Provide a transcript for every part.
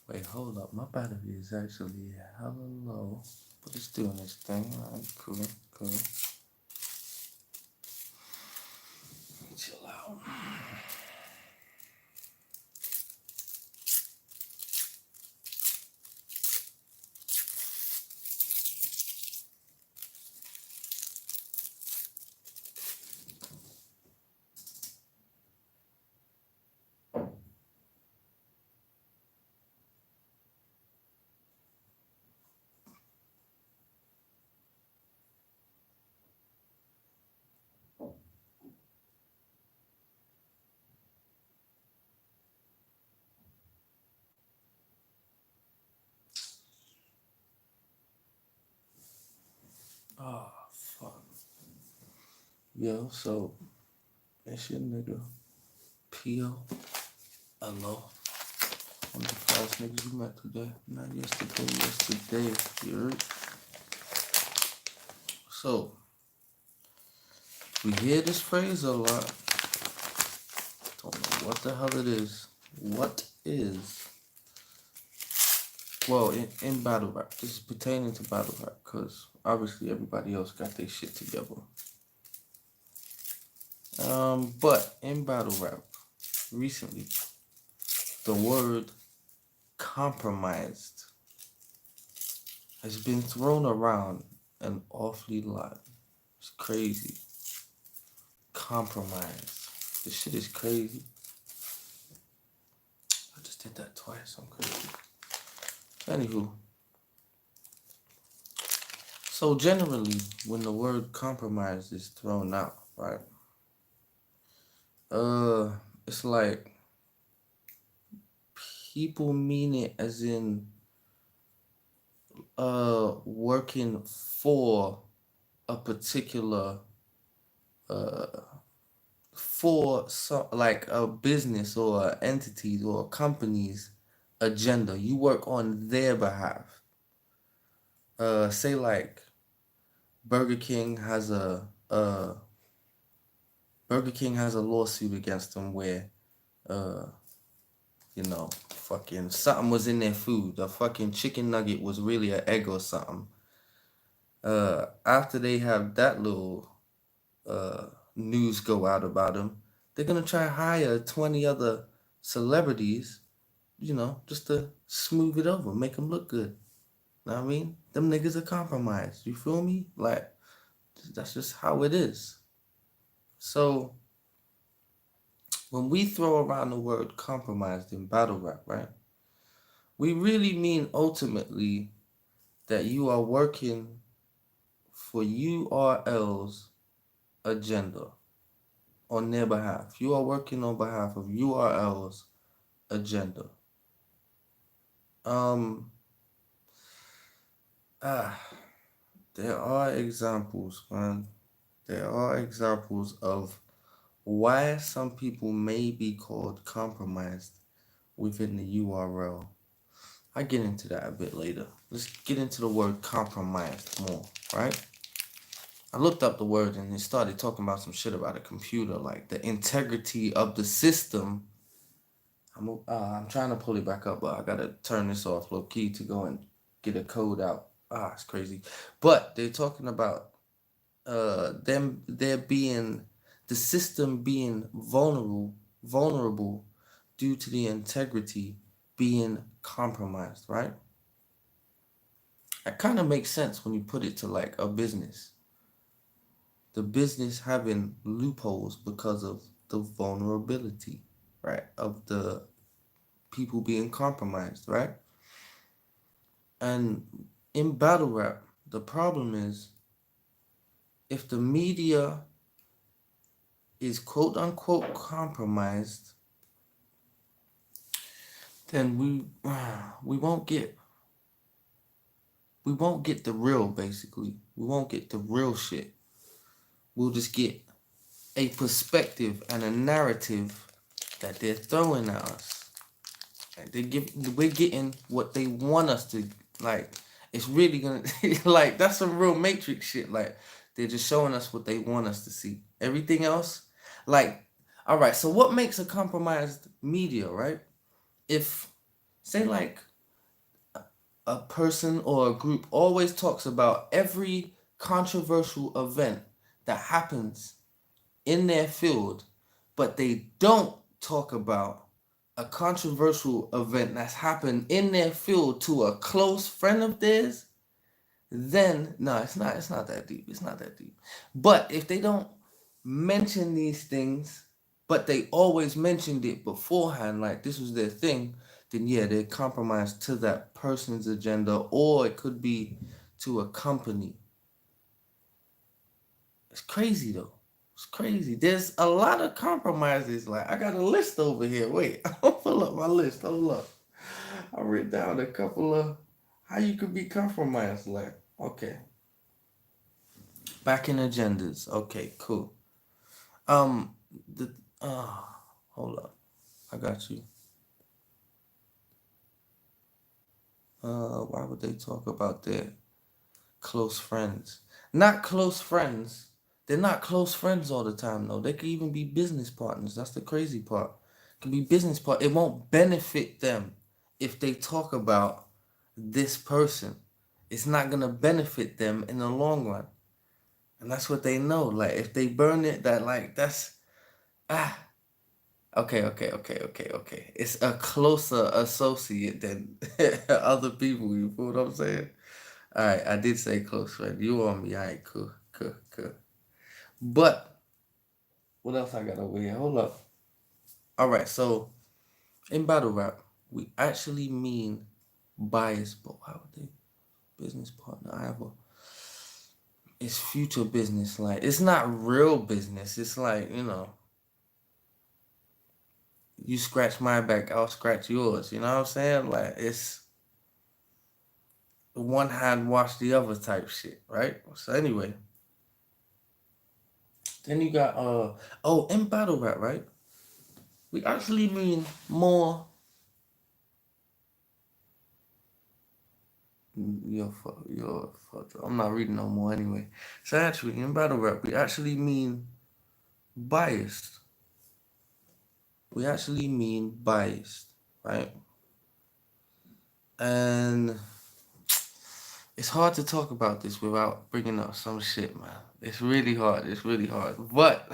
Wait, hold up. My battery is actually hella low, but it's doing its thing. Alright, cool, cool. Chill out. Oh, fuck. Yo, so, it's your nigga, Pio. Hello. One of the first niggas you met today. Not yesterday. You heard? So, we hear this phrase a lot. Don't know what the hell it is. What is? Well, in battle rap, this is pertaining to battle rap, because obviously everybody else got their shit together. But in battle rap, recently, the word compromised has been thrown around an awfully lot. It's crazy. Compromise. This shit is crazy. I just did that twice. I'm crazy. Anywho. So generally, when the word compromise is thrown out, right? It's like people mean it as in working for a particular for some like a business or a entity or a company's agenda. You work on their behalf. Say like Burger King has Burger King has a lawsuit against them where fucking something was in their food. A fucking chicken nugget was really an egg or something. After they have that little news go out about them, they're gonna try to hire 20 other celebrities, just to smooth it over, make them look good. Know what I mean? Them niggas are compromised. You feel me? Like, that's just how it is. So, when we throw around the word compromised in battle rap, right? We really mean ultimately that you are working for URL's agenda on their behalf. You are working on behalf of URL's agenda. Um, ah, there are examples, man. There are examples of why some people may be called compromised within the URL. I get into that a bit later. Let's get into the word compromised more, right? I looked up the word and it started talking about some shit about a computer, like the integrity of the system. I'm trying to pull it back up, but I gotta turn this off low key to go and get a code out. It's crazy. But they're talking about them there being the system being vulnerable due to the integrity being compromised, right? That kind of makes sense when you put it to like a business. The business having loopholes because of the vulnerability, right? Of the people being compromised, right? And in battle rap, the problem is if the media is quote unquote compromised, then we won't get the real, basically. We won't get the real shit. We'll just get a perspective and a narrative that they're throwing at us. Like we're getting what they want us to, like. It's really gonna like that's some real Matrix shit. Like they're just showing us what they want us to see. Everything else, like, all right. So what makes a compromised media, right? If say like a person or a group always talks about every controversial event that happens in their field, but they don't talk about a controversial event that's happened in their field to a close friend of theirs, then no, it's not that deep. It's not that deep. But if they don't mention these things, but they always mentioned it beforehand, like this was their thing, then yeah, they're compromised to that person's agenda, or it could be to a company. It's crazy though. It's crazy. There's a lot of compromises. Like I got a list over here. Wait, I'll pull up my list. Hold up. I wrote down a couple of how you could be compromised. Like, okay. Back in agendas. Okay, cool. The hold up. I got you. Why would they talk about their close friends? Not close friends. They're not close friends all the time though. They could even be business partners. That's the crazy part. It can be business part. It won't benefit them if they talk about this person. It's not gonna benefit them in the long run. And that's what they know. Like if they burn it, that's okay. It's a closer associate than other people. You feel what I'm saying? All right, I did say close friend. You on me? All right, cool. But what else I got over here? Hold up. All right, so in battle rap, we actually mean bias, but how would they business partner? I have a. It's future business. Like it's not real business. It's like you scratch my back, I'll scratch yours. You know what I'm saying? Like it's one hand wash the other type shit, right? So anyway, then you got in battle rap, right? We actually mean more. You're fucked. I'm not reading no more anyway. So actually, in battle rap, we actually mean biased. We actually mean biased, right? And it's hard to talk about this without bringing up some shit, man. It's really hard. It's really hard. But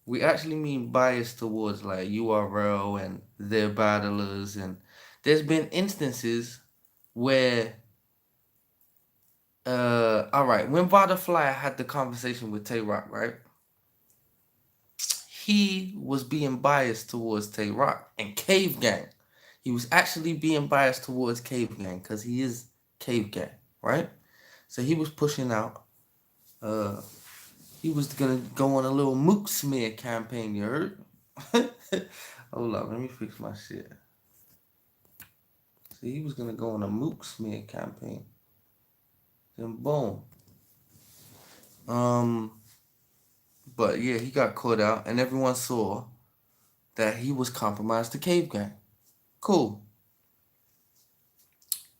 we actually mean bias towards like URL and their battlers, and there's been instances where all right, when Butterfly had the conversation with Tay Rock, right? He was being biased towards Tay Rock and Cave Gang. He was actually being biased towards Cave Gang because he is Cave Gang, right? So he was pushing out. He was gonna go on a little mook smear campaign. You heard? Hold up, let me fix my shit. So he was gonna go on a mook smear campaign. Then boom. But yeah, he got caught out, and everyone saw that he was compromised to Cave Gang. Cool.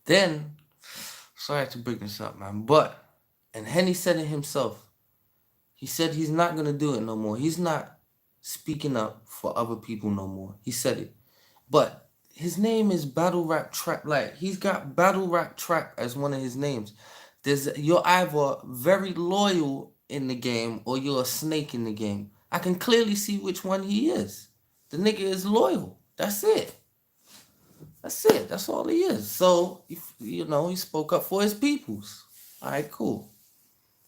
Then, sorry to bring this up, man, and Henny said it himself. He said he's not gonna do it no more. He's not speaking up for other people no more. He said it. But his name is Battle Rap Track. Like, he's got Battle Rap Track as one of his names. You're either very loyal in the game or you're a snake in the game. I can clearly see which one he is. The nigga is loyal. That's it. That's all he is. So, he spoke up for his peoples. All right, cool.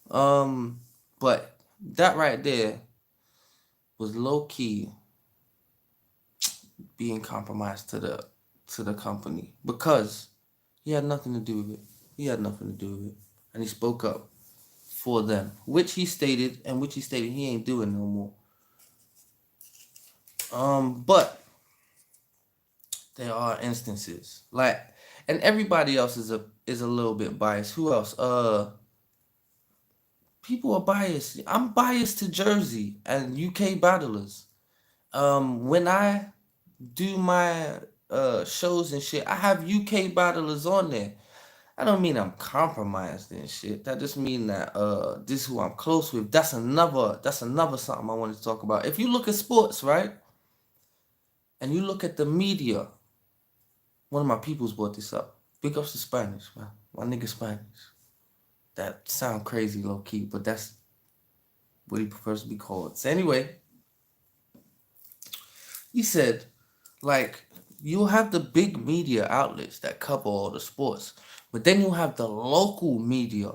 But that right there was low key being compromised to the company because he had nothing to do with it. And he spoke up for them, which he stated he ain't doing no more. But there are instances and everybody else is a little bit biased. Who else? People are biased. I'm biased to Jersey and UK battlers. When I do my shows and shit, I have UK battlers on there. I don't mean I'm compromised and shit. That just mean that this is who I'm close with. That's another something I wanted to talk about. If you look at sports, right? And you look at the media, one of my peoples brought this up. Big ups to Spanish, man. My nigga Spanish. That sound crazy low key, but that's what he prefers to be called. So anyway, he said, like, you'll have the big media outlets that cover all the sports, but then you'll have the local media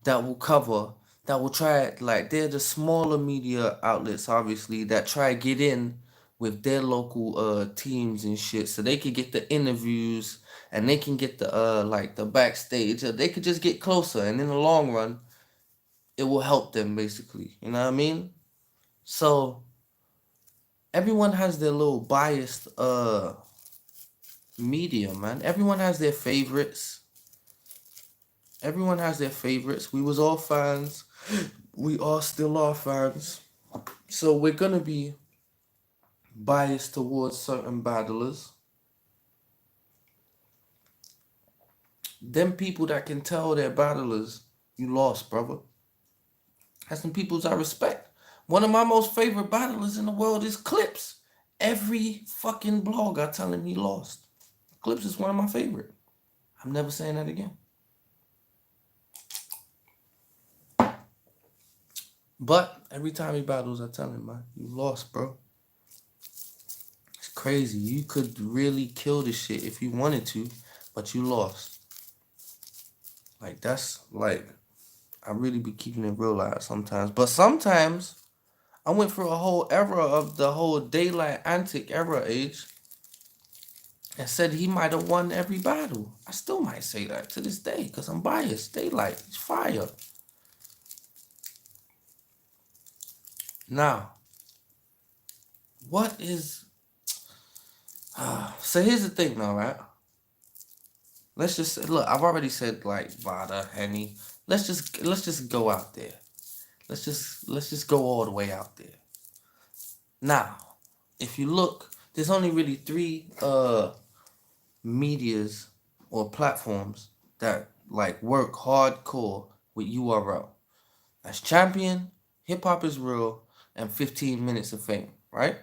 that will cover, that will try, like, they're the smaller media outlets, obviously, that try to get in with their local teams and shit, so they could get the interviews and they can get the like the backstage, or they could just get closer, and in the long run, it will help them basically. You know what I mean? So everyone has their little biased media, man. Everyone has their favorites. Everyone has their favorites. We was all fans. We all still are fans. So we're gonna be biased towards certain battlers. Them people that can tell their battlers, you lost, brother. That's some peoples I respect. One of my most favorite battlers in the world is Clips. Every fucking blog I tell him he lost. Clips is one of my favorite. I'm never saying that again. But every time he battles, I tell him, man, you lost, bro. It's crazy. You could really kill this shit if you wanted to, but you lost. Like, that's, like, I really be keeping it real out sometimes. But sometimes, I went through a whole era of the whole Daylight Antic era age and said he might have won every battle. I still might say that to this day because I'm biased. Daylight, he's fire. Now, what is... so here's the thing now, right? Let's just... Look, I've already said, like, Vada, Henny. Let's just go out there. Let's just go all the way out there. Now, if you look, there's only really 3 medias or platforms that like work hardcore with URL. That's Champion, Hip Hop Is Real, and 15 Minutes of Fame, right?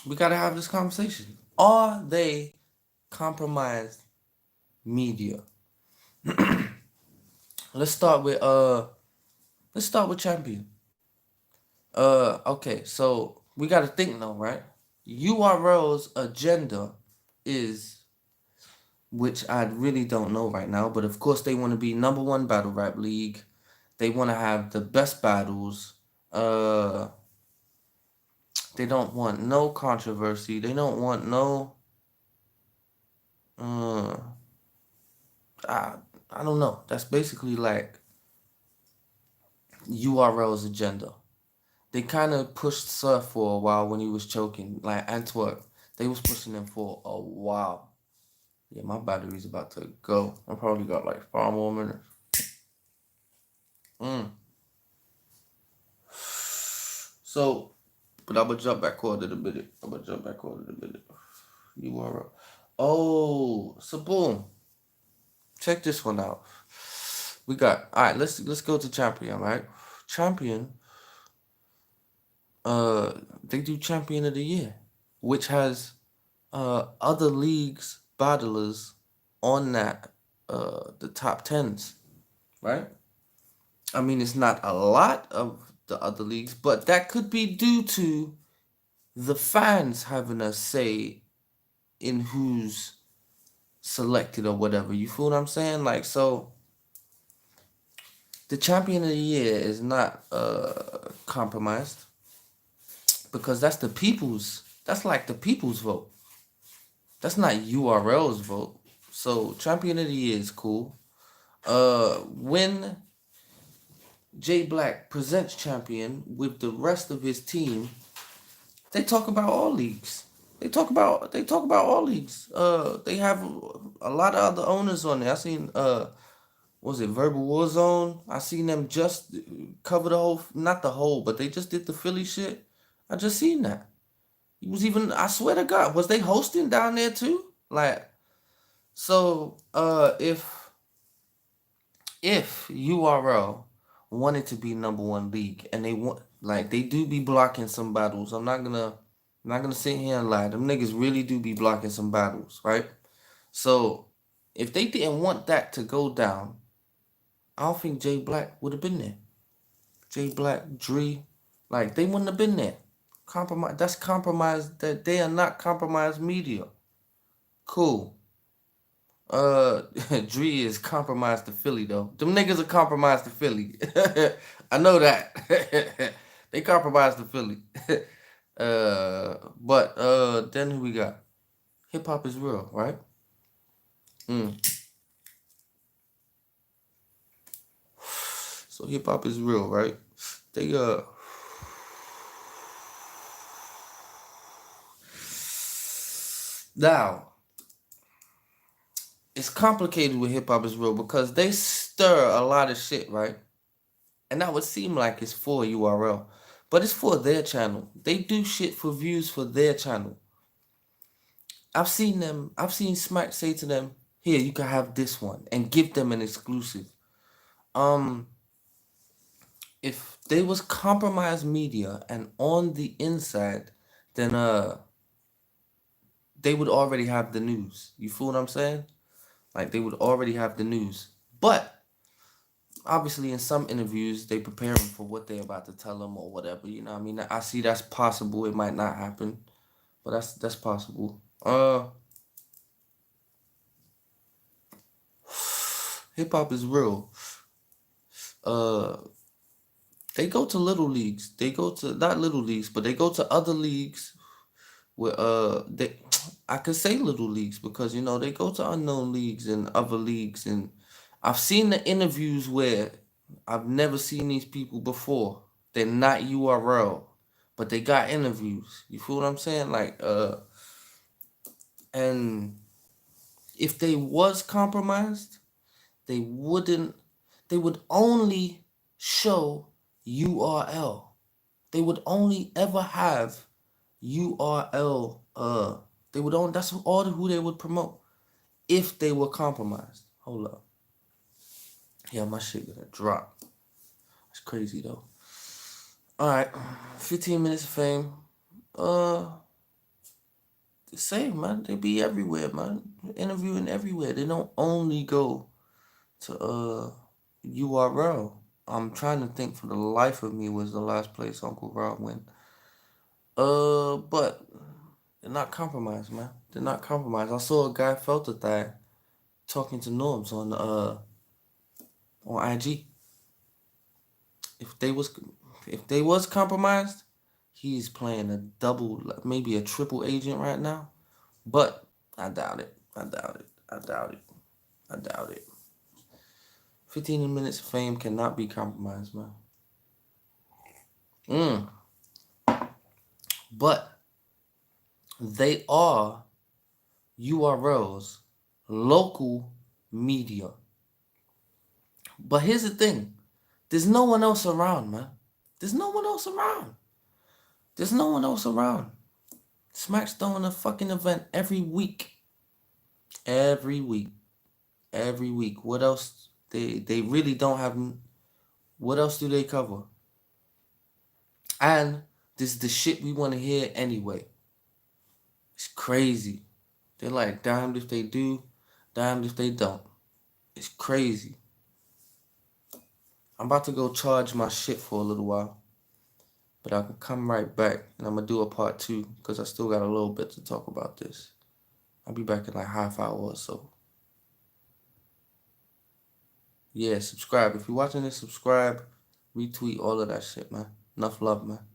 We gotta have this conversation. Are they compromised media? Let's start with Champion. Okay, so we gotta think now, right? URL's agenda is, which I really don't know right now, but of course they want to be #1 battle rap league. They want to have the best battles. They don't want no controversy. They don't want no I don't know. That's basically like URL's agenda. They kind of pushed Surf for a while when he was choking, like Antwerp. They was pushing him for a while. Yeah, my battery's about to go. I probably got like 5 more minutes. So, but I'm gonna jump back forward a bit. URL. Oh, so boom. Check this one out. We got, all right, let's go to Champion, right? Champion, they do Champion of the Year, which has other leagues battlers on that, the top 10s, right? I mean, it's not a lot of the other leagues, but that could be due to the fans having a say in who's selected or whatever. You feel what I'm saying? Like, so the Champion of the Year is not compromised because that's the people's, that's like the people's vote. That's not URL's vote. So Champion of the Year is cool. When Jay Black presents Champion with the rest of his team, they talk about all leagues. They talk about all leagues. They have a lot of other owners on there. I seen was it Verbal Warzone? I seen them just cover the whole, not the whole, but they just did the Philly shit. I just seen that. He was even, I swear to God, was they hosting down there too? Like, so if URL wanted to be #1 league and they want, like, they do be blocking some battles. I'm not gonna sit here and lie. Them niggas really do be blocking some battles, right? So if they didn't want that to go down, I don't think Jay Black would have been there. Jay Black, Dre, like they wouldn't have been there. Compromise. That's compromised. That they are not compromised media. Cool. Dre is compromised to Philly though. Them niggas are compromised to Philly. I know that. They compromised to Philly. But then who we got? Hip hop is real, right? So hip hop is real, right? They now it's complicated with hip hop is real because they stir a lot of shit, right? And that would seem like it's for URL, but it's for their channel. They do shit for views for their channel. I've seen Smack say to them, here, you can have this one and give them an exclusive. If they was compromised media and on the inside, then they would already have the news. You feel what I'm saying? Like they would already have the news. But obviously in some interviews they preparing for what they're about to tell them or whatever. You know what I mean? I see that's possible. It might not happen, but that's possible. Hip hop is real. They go to little leagues. They go to not little leagues, but they go to other leagues where they I could say little leagues because you know they go to unknown leagues and other leagues, and I've seen the interviews where I've never seen these people before. They're not URL, but they got interviews. You feel what I'm saying? Like and if they was compromised, they wouldn't they would only show URL. They would only ever have URL. They would only that's all who they would promote if they were compromised. Hold up. Yeah, my shit gonna drop. It's crazy though. Alright. 15 minutes of fame. The same, man. They be everywhere, man. Interviewing everywhere. They don't only go to URL. I'm trying to think for the life of me was the last place Uncle Rob went. But they're not compromised, man. They're not compromised. I saw a guy felt a thing talking to Norms on IG. If they was compromised, he's playing a double, maybe a triple agent right now. But I doubt it. I doubt it. I doubt it. I doubt it. 15 minutes of fame cannot be compromised, man. But they are URLs, local media. But here's the thing. There's no one else around, man. There's no one else around. There's no one else around. Smack's throwing a fucking event every week. Every week. Every week. What else? They really don't have... What else do they cover? And this is the shit we want to hear anyway. It's crazy. They're like, damned if they do, damned if they don't. It's crazy. I'm about to go charge my shit for a little while. But I can come right back and I'm going to do a part 2 because I still got a little bit to talk about this. I'll be back in like half hour or so. Yeah, subscribe. If you're watching this, subscribe, retweet, all of that shit, man. Enough love, man.